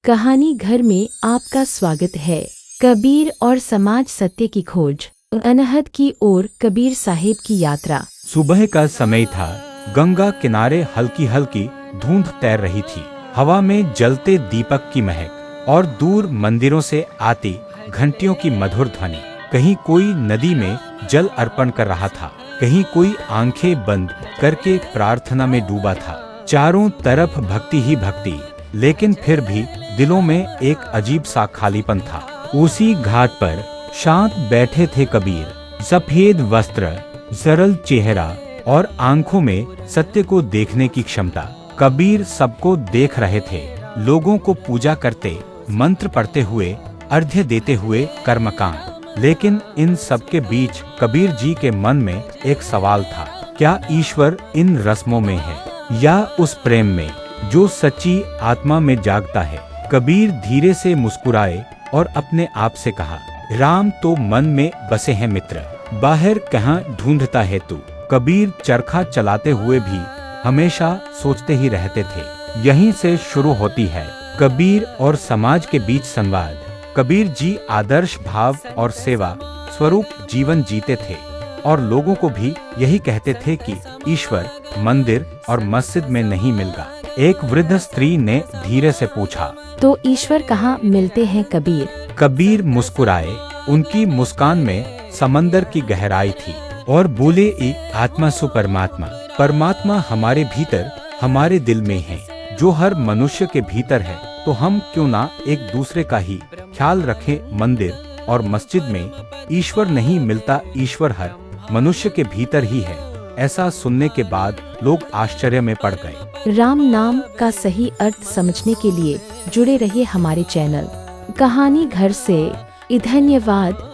कहानी घर में आपका स्वागत है। कबीर और समाज सत्य की खोज। अनहद की ओर कबीर साहिब की यात्रा। सुबह का समय था। गंगा किनारे हल्की हल्की धुंध तैर रही थी। हवा में जलते दीपक की महक और दूर मंदिरों से आती घंटियों की मधुर ध्वनि। कहीं कोई नदी में जल अर्पण कर रहा था, कहीं कोई आंखें बंद करके प्रार्थना में डूबा था। चारों तरफ भक्ति ही भक्ति, लेकिन फिर भी दिलों में एक अजीब सा खालीपन था। उसी घाट पर शांत बैठे थे कबीर। सफेद वस्त्र, सरल चेहरा और आंखों में सत्य को देखने की क्षमता। कबीर सबको देख रहे थे, लोगों को पूजा करते, मंत्र पढ़ते हुए, अर्घ्य देते हुए कर्मकांड। लेकिन इन सबके बीच कबीर जी के मन में एक सवाल था, क्या ईश्वर इन रस्मों में है या उस प्रेम में जो सच्ची आत्मा में जागता है? कबीर धीरे से मुस्कुराए और अपने आप से कहा, राम तो मन में बसे हैं मित्र, बाहर कहाँ ढूंढता है तू। कबीर चरखा चलाते हुए भी हमेशा सोचते ही रहते थे। यहीं से शुरू होती है कबीर और समाज के बीच संवाद। कबीर जी आदर्श भाव और सेवा स्वरूप जीवन जीते थे और लोगों को भी यही कहते थे कि ईश्वर मंदिर और मस्जिद में नहीं मिलता। एक वृद्ध स्त्री ने धीरे से पूछा, तो ईश्वर कहाँ मिलते हैं कबीर? कबीर मुस्कुराए। उनकी मुस्कान में समंदर की गहराई थी और बोले, आत्मा सु परमात्मा। परमात्मा हमारे भीतर, हमारे दिल में है, जो हर मनुष्य के भीतर है। तो हम क्यों ना एक दूसरे का ही ख्याल रखें। मंदिर और मस्जिद में ईश्वर नहीं मिलता, ईश्वर हर मनुष्य के भीतर ही है। ऐसा सुनने के बाद लोग आश्चर्य में पड़ गए। राम नाम का सही अर्थ समझने के लिए जुड़े रहिए हमारे चैनल कहानी घर से। धन्यवाद।